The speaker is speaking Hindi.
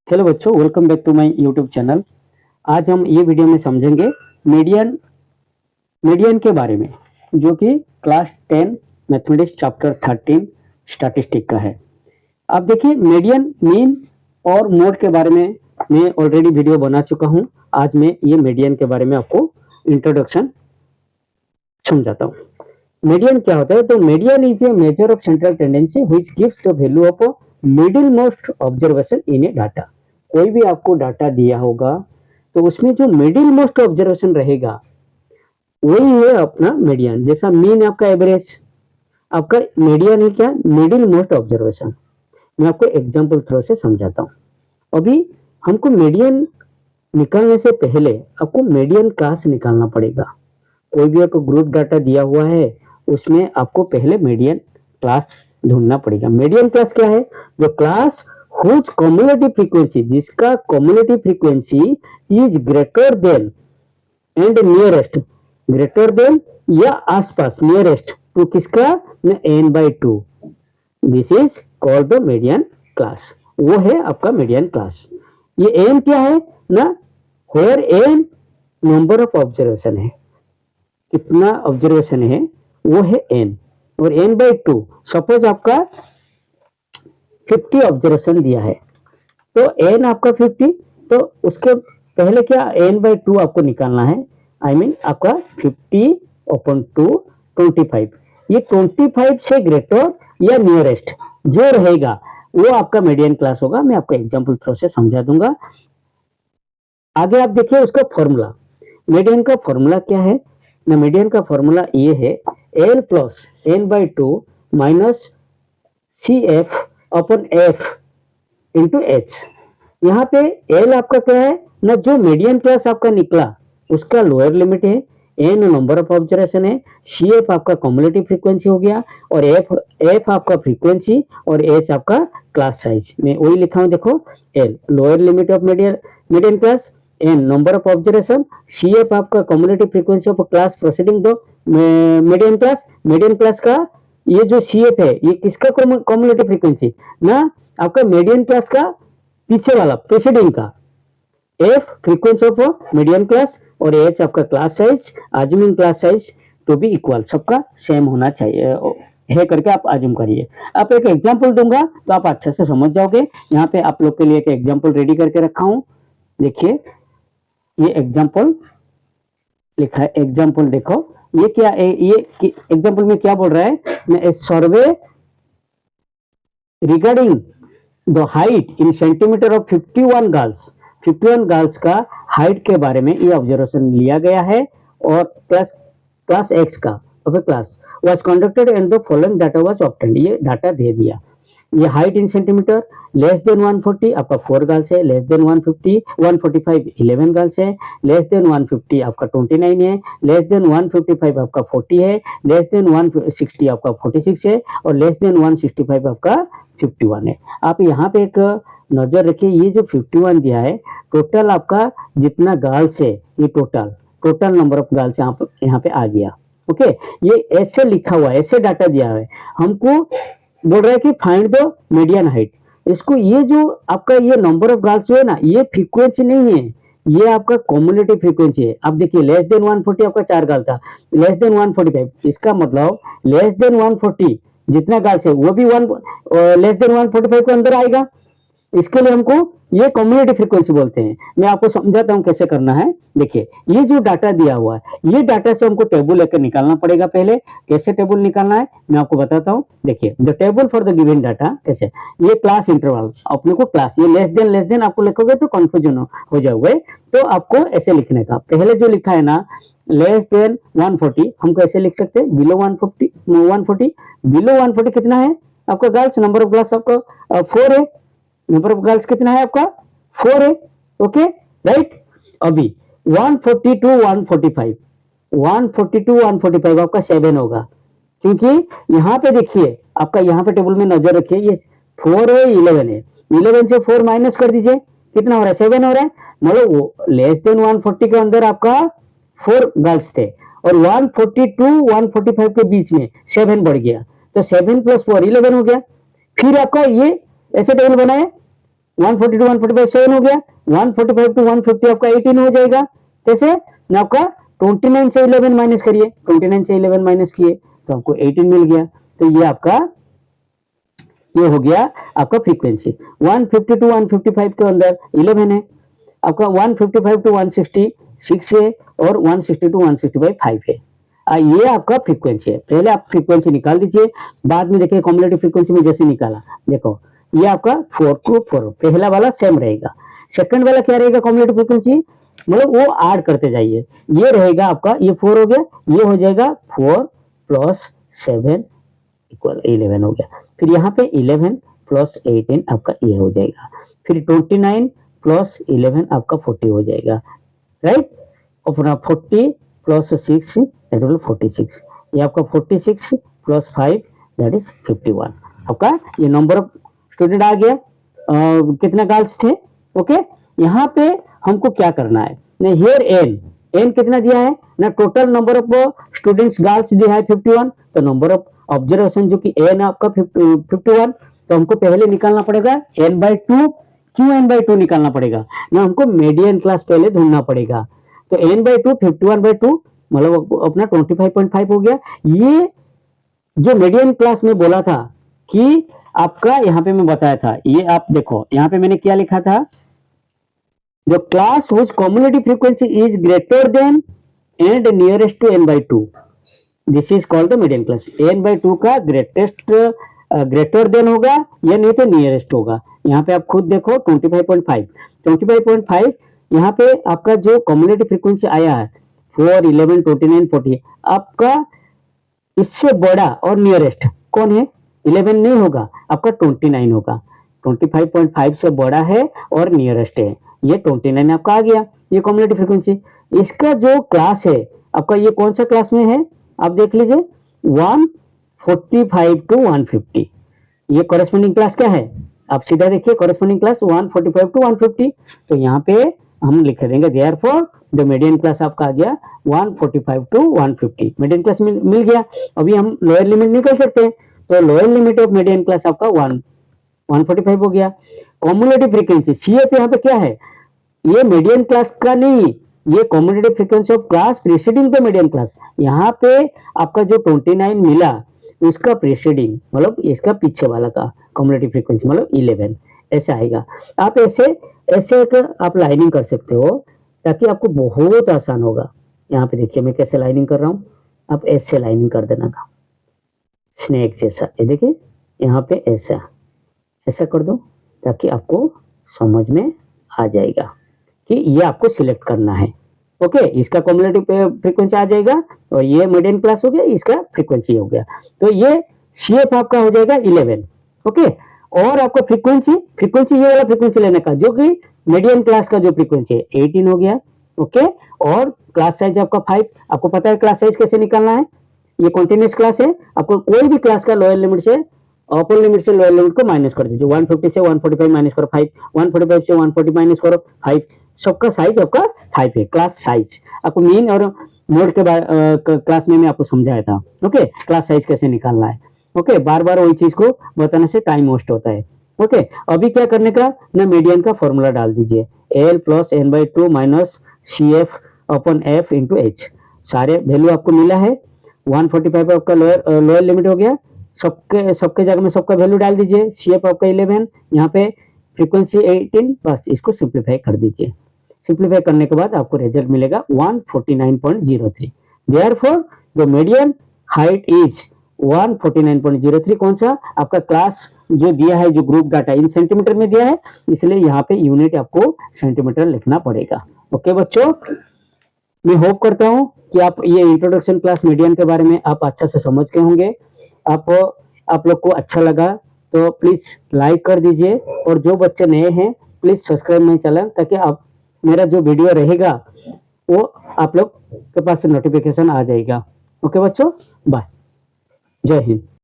हेलो बच्चों, welcome back to my YouTube channel. आज हम ये वीडियो में समझेंगे मीडियन मीडियन के बारे में, जो कि क्लास 10 मैथमेटिक्स चैप्टर 13 स्टैटिस्टिक का है। आप देखिए, मीडियन, मीन और मोड के बारे में मैं ऑलरेडी वीडियो बना चुका हूँ। आज मैं ये मीडियन के बारे में आपको इंट्रोडक्शन समझाता हूँ। मीडियन क्या होता है? तो median is a measure of central tendency which gives the value of middle most observation in A data. कोई भी आपको डाटा दिया होगा तो उसमें जो मिडिल मोस्ट ऑब्जर्वेशन रहेगा वही है अपना मीडियन। जैसा मीन आपका एवरेज, आपका मीडियन है क्या? Middle most observation. मैं आपको एग्जांपल थ्रू से समझाता हूँ। अभी हमको मीडियन निकालने से पहले आपको मीडियन क्लास निकालना पड़ेगा। कोई भी आपको ग्रुप डाटा दिया हुआ है उसमें आपको पहले मीडियन क्लास ढूंढना पड़ेगा। मीडियन क्लास क्या है? जो क्लास whose cumulative frequency, जिसका cumulative frequency is greater than and nearest, greater than या आसपास nearest to किसका? n by 2। This is called the median class. वो है आपका मीडियन क्लास। ये n क्या है ना? where n number of observation है, कितना ऑब्जर्वेशन है वो है n, और n by 2। सपोज आपका 50 ऑब्जर्वेशन दिया है तो n आपका 50, तो उसके पहले क्या n by 2 आपको निकालना है। आई मीन आपका 50 अपॉन 2 25। ये 25 से ग्रेटर या नियरेस्ट जो रहेगा वो आपका मीडियन क्लास होगा। मैं आपको एग्जांपल थ्रू से समझा दूंगा। आगे आप देखिए उसका फॉर्मूला। मीडियन का फॉर्मूला क्या है ना? मीडियन का फॉर्मूला ये है l plus n by 2 minus CF upon F into H। यहाँ पे L आपका क्या है ना? जो मीडियन क्लास आपका निकला उसका लोअर लिमिट है, N नंबर ऑफ ऑब्जर्वेशन है, CF आपका कम्युलेटिव फ्रीक्वेंसी हो गया, और F आपका फ्रीक्वेंसी, और H आपका क्लास साइज। मैं वही लिखा हूँ, देखो L lower limit of median class, N number of observation, CF आपका cumulative frequency of class proceeding दो मीडियन क्लास। मीडियन क्लास का ये जो CF है ये किसका कम्युलेटिव फ्रीक्वेंसी ना? आपका मीडियन क्लास का पीछे वाला प्रीसीडिंग का। F frequency of median class, और H आपका क्लास साइज। आजूमिंग क्लास साइज तो भी इक्वल, सबका सेम होना चाहिए है करके आप आजूम करिए। आप एक एग्जांपल दूंगा तो आप अच्छे से समझ जाओगे। यहाँ पे आप लोग के लिए एक एग्जांपल रेडी करके रखा हूँ। देखिए ये एग्जांपल लिखा है। एग्जांपल देखो ये क्या है? ये एग्जांपल में क्या बोल रहा है? Survey regarding the height in centimetre of 51 girls. 51 girls का हाइट के बारे में ये ऑब्जर्वेशन लिया गया है, और क्लास एक्स का class was conducted and the following data was obtained. ये डाटा दे दिया। ये height in centimetre less than 140 आपका 4 गर्ल्स है, लेस देन 145 11 गर्ल्स है, लेस देन 150 आपका 29 है, लेस देन 155 आपका 40 है, लेस देन 160 आपका 46 है, और लेस देन 165 आपका 51 है। आप यहाँ पे एक नजर रखिए, ये जो 51 दिया है टोटल आपका जितना गर्ल्स है, ये टोटल नंबर ऑफ गर्ल्स यहाँ पे आ गया। ओके, ये ऐसे लिखा हुआ है, ऐसे डाटा दिया है। हमको बोल रहा है कि फाइंड द मीडियन हाइट। इसको ये जो आपका ये नंबर ऑफ गर्ल्स जो है ना, ये फ्रीक्वेंसी नहीं है, ये आपका कम्युलेटिव फ्रीक्वेंसी है। आप देखिए लेस देन 140 आपका 4 गर्ल था, लेस देन 145, इसका मतलब लेस देन 140 जितना गर्ल्स है वो भी लेस देन 145 के अंदर आएगा। इसके लिए हमको ये कम्युलेटिव फ्रीक्वेंसी बोलते हैं। मैं आपको समझाता हूँ कैसे करना है। देखिए ये जो डाटा दिया हुआ है, ये डाटा से हमको टेबल लेकर निकालना पड़ेगा। पहले कैसे टेबल निकालना है मैं आपको बताता हूँ। देखिए the table for the given data कैसे, ये क्लास इंटरवल अपने को क्लास, ये लेस देन आपको लिखोगे तो कंफ्यूजन हो जाओगे। तो आपको ऐसे लिखने का, पहले जो लिखा है ना लेस देन 140 हमको ऐसे लिख सकते हैं, बिलो 140 बिलो 140 कितना है आपका गर्ल्स, नंबर ऑफ गर्ल्स आपका 4 है, नंबर ऑफ गर्ल्स कितना है आपका 4 है। Okay right. अभी 140 टू 145 आपका 7 होगा, क्योंकि यहाँ पे देखिए आपका, यहाँ पे टेबल में नजर रखिए, ये 4 है 11 है, 11 से 4 माइनस कर दीजिए, कितना हो रहा है 7 हो रहा है। मतलब वो लेस देन 140 के अंदर आपका 4 गर्ल्स थे, और 140 टू 145 के बीच में 7 बढ़ गया, तो 7 प्लस 4 11 हो गया। फिर आपका ये ऐसे टेबल बनाए, 140 टू 145 7 हो गया, 145 टू 150 आपका 18 हो जाएगा। कैसे ना आपका 29 से 11 माइनस करिए, 29 से 11 माइनस किए तो आपको 18 मिल गया। तो ये आपका ये हो गया आपका फ्रीक्वेंसी। 150 टू 155 के अंदर 11 है, आपका 155 टू 166 है और 160 टू 165 5 है। ये आपका फ्रीक्वेंसी है। पहले आप फ्रीक्वेंसी निकाल दीजिए, बाद में देखिए कॉम्युलेटिव फ्रीक्वेंसी में जैसे निकाला, देखो ये आपका 4 टू 4, पहला वाला सेम रहेगा, सेकंड वाला क्या रहेगा कॉम्युलेटिव फ्रीक्वेंसी, मतलब वो ऐड करते जाइए। ये रहेगा आपका, ये 4 हो गया, ये हो जाएगा 4 प्लस 7 इक्वल 11 हो गया। फिर यहाँ पे 11 प्लस 18 आपका ये हो जाएगा। फिर 29 प्लस 11 आपका 40 हो जाएगा, राइट। और फिर 40 प्लस 6 दैट विल 46, ये आपका 46 प्लस 5 दैट इज 51। आपका ये नंबर ऑफ स्टूडेंट आ गया। कितने गर्ल्स थे, ओके। यहाँ पे हमको क्या करना है ना, हियर एन कितना दिया है ना, total number of students girls दिया है 51, तो नंबर ऑफ ऑब्जर्वेशन जो कि एन आपका 51, तो हमको पहले निकालना पड़ेगा n/2। क्यों n/2 निकालना पड़ेगा ना, हमको मीडियन क्लास पहले ढूंढना पड़ेगा। तो n/2 51/2 मतलब अपना 25.5 हो गया। ये जो मीडियन क्लास में बोला था कि आपका यहाँ पे मैं बताया था, ये आप देखो यहाँ पे मैंने क्या लिखा था, जो class whose cumulative frequency is greater than and nearest to n/2, this is called the median class. n/2 का ग्रेटेस्ट ग्रेटर देन होगा या नहीं तो नियरेस्ट होगा। यहाँ पे आप खुद देखो 25.5 यहाँ पे आपका जो कम्युलेटिव फ्रीक्वेंसी आया है 4, 11, 29, 40, आपका इससे बड़ा और नियरेस्ट कौन है, 11 नहीं होगा, आपका 29 होगा। 25.5 से बड़ा है और नियरेस्ट है, ये 29 आपका आ गया, ये कम्युलेटिव फ्रीक्वेंसी। इसका जो क्लास है आपका, ये कौन सा क्लास में है आप देख लीजिए, 145 टू 150, ये कॉरेस्पॉन्डिंग क्लास क्या है, आप सीधा देखिए कॉरेस्पॉन्डिंग क्लास 145 टू 150। तो यहाँ पे हम लिख देंगे देयरफॉर द मीडियन क्लास आपका आ गया 145 टू 150, मीडियन क्लास मिल गया। अभी हम लोअर लिमिट निकल सकते हैं, तो lower limit of median class आपका 145 हो गया। कॉम्युलेटिव फ्रीक्वेंसी CF यहाँ पे क्या है, ये मीडियन क्लास का नहीं, ये cumulative frequency of class preceding the median class. यहाँ पे आपका जो 29 मिला उसका प्रीसीडिंग मतलब इसका पीछे वाला का कॉम्युलेटिव फ्रीक्वेंसी मतलब 11 ऐसे आएगा। आप ऐसे आप लाइनिंग कर सकते हो ताकि आपको बहुत आसान होगा। यहाँ पे देखिए मैं कैसे लाइनिंग कर रहा हूँ, आप ऐसे लाइनिंग कर देना का स्नेक जैसा, ये देखिए यहाँ पे ऐसा कर दो ताकि आपको समझ में आ जाएगा कि ये आपको सिलेक्ट करना है। ओके, इसका कॉम्युलेटिव फ्रीक्वेंसी आ जाएगा और ये मीडियन क्लास हो गया, इसका फ्रीक्वेंसी हो गया, तो ये CF आपका हो जाएगा 11। ओके, और आपको फ्रीक्वेंसी ये वाला फ्रीक्वेंसी लेने का जो कि मीडियन क्लास का जो फ्रीक्वेंसी है 18 हो गया। ओके, और क्लास साइज आपका 5, आपको पता है क्लास साइज कैसे निकालना है, ये कॉन्टिन्यूस क्लास है, आपको कोई भी क्लास का लोअर लिमिट से अपर लिमिट से लोअर लिमिट को माइनस कर दीजिए। 150 से 145 माइनस करो 5, 145 से 140 माइनस करो 5, सबका साइज आपका 5 है क्लास साइज। आपको मीन और मोड के क्लास में मैं आपको समझाया था। ओके, क्लास साइज कैसे निकालना है। ओके, बार बार वही चीज को बताने से टाइम वेस्ट होता है। ओके, अभी क्या करने का ना, मीडियन का फॉर्मूला डाल दीजिए, L plus n/2 minus CF अपन F इंटू H। सारे वैल्यू आपको मिला है, 145 आपका लोअर लिमिट हो गया, सबके जगह में सबका वैल्यू डाल दीजिए। CF आपका 11, यहाँ पे फ्रीक्वेंसी 18, बस इसको सिंप्लीफाई कर दीजिए। सिंप्लीफाई करने के बाद आपको रिजल्ट मिलेगा 149.03। Therefore the median height is 149.03। कौन सा आपका क्लास जो दिया है, जो ग्रुप डाटा इन सेंटीमीटर में दिया है, इसलिए यहाँ पे यूनिट आपको सेंटीमीटर लिखना पड़ेगा। ओके बच्चों, मैं होप करता हूँ कि आप ये इंट्रोडक्शन क्लास मीडियन के बारे में आप अच्छा से समझ के होंगे। आप लोग को अच्छा लगा तो प्लीज लाइक कर दीजिए, और जो बच्चे नए हैं प्लीज सब्सक्राइब माय चैनल, ताकि आप मेरा जो वीडियो रहेगा वो आप लोग के पास नोटिफिकेशन आ जाएगा। ओके बच्चों, बाय, जय हिंद।